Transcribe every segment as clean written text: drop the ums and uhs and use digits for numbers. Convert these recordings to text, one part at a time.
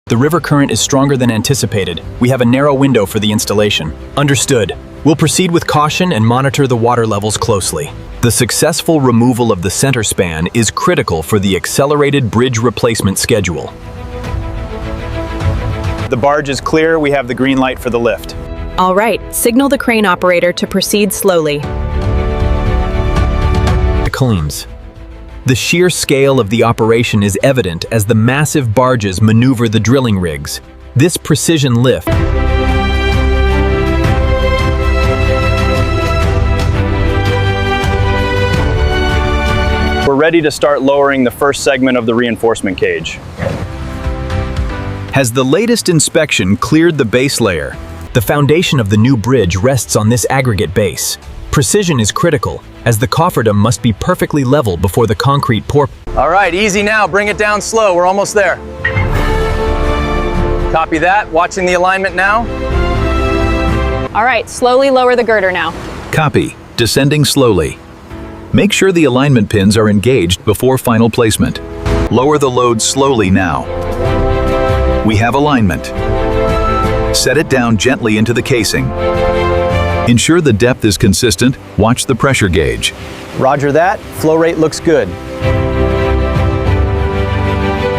The river current is stronger than anticipated. We have a narrow window for the installation. Understood. We'll proceed with caution and monitor the water levels closely. The successful removal of the center span is critical for the accelerated bridge replacement schedule. The barge is clear. We have the green light for the lift. All right, signal the crane operator to proceed slowly. Claims. The sheer scale of the operation is evident as the massive barges maneuver the drilling rigs. This precision lift We're ready to start lowering the first segment of the reinforcement cage. Has the latest inspection cleared the base layer? The foundation of the new bridge rests on this aggregate base. Precision is critical, as the cofferdam must be perfectly level before the concrete pour. All right, easy now. Bring it down slow. We're almost there. Copy that. Watching the alignment now. All right, slowly lower the girder now. Copy. Descending slowly. Make sure the alignment pins are engaged before final placement. Lower the load slowly now. We have alignment. Set it down gently into the casing. Ensure the depth is consistent. Watch the pressure gauge. Roger that. Flow rate looks good.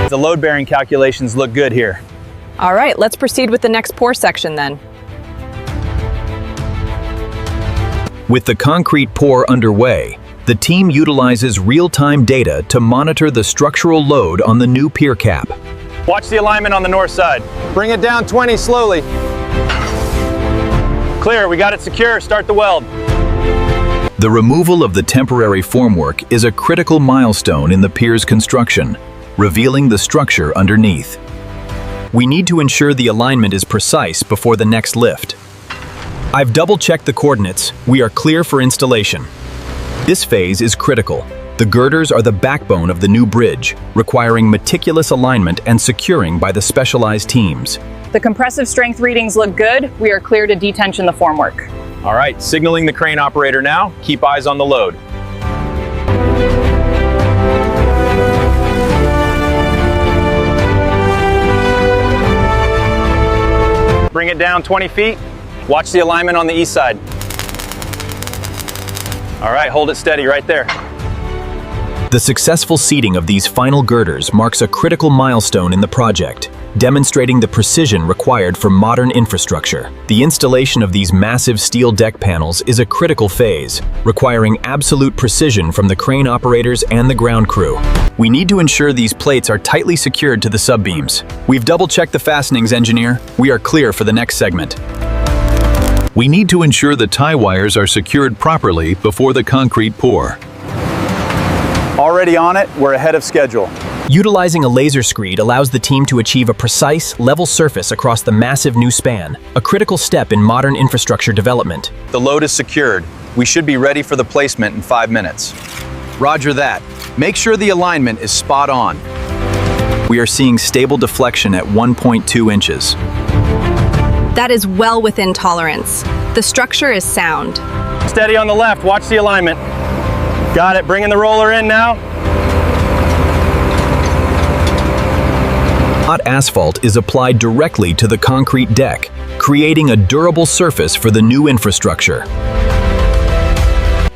The load-bearing calculations look good here. All right, let's proceed with the next pour section then. With the concrete pour underway, the team utilizes real-time data to monitor the structural load on the new pier cap. Watch the alignment on the north side. Bring it down 20 slowly. Clear, we got it secure. Start the weld. The removal of the temporary formwork is a critical milestone in the pier's construction, revealing the structure underneath. We need to ensure the alignment is precise before the next lift. I've double-checked the coordinates. We are clear for installation. This phase is critical. The girders are the backbone of the new bridge, requiring meticulous alignment and securing by the specialized teams. The compressive strength readings look good. We are clear to detension the formwork. All right, signaling the crane operator now. Keep eyes on the load. Bring it down 20 feet. Watch the alignment on the east side. All right, hold it steady right there. The successful seating of these final girders marks a critical milestone in the project, demonstrating the precision required for modern infrastructure. The installation of these massive steel deck panels is a critical phase, requiring absolute precision from the crane operators and the ground crew. We need to ensure these plates are tightly secured to the sub-beams. We've double-checked the fastenings, engineer. We are clear for the next segment. We need to ensure the tie wires are secured properly before the concrete pour. Already on it, we're ahead of schedule. Utilizing a laser screed allows the team to achieve a precise, level surface across the massive new span, a critical step in modern infrastructure development. The load is secured. We should be ready for the placement in 5 minutes. Roger that. Make sure the alignment is spot on. We are seeing stable deflection at 1.2 inches. That is well within tolerance. The structure is sound. Steady on the left. Watch the alignment. Got it. Bringing the roller in now. Hot asphalt is applied directly to the concrete deck, creating a durable surface for the new infrastructure.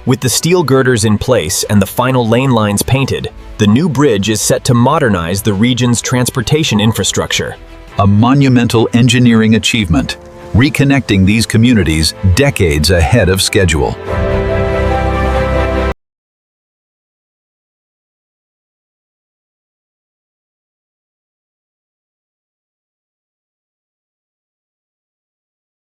With the steel girders in place and the final lane lines painted, the new bridge is set to modernize the region's transportation infrastructure. A monumental engineering achievement, reconnecting these communities decades ahead of schedule.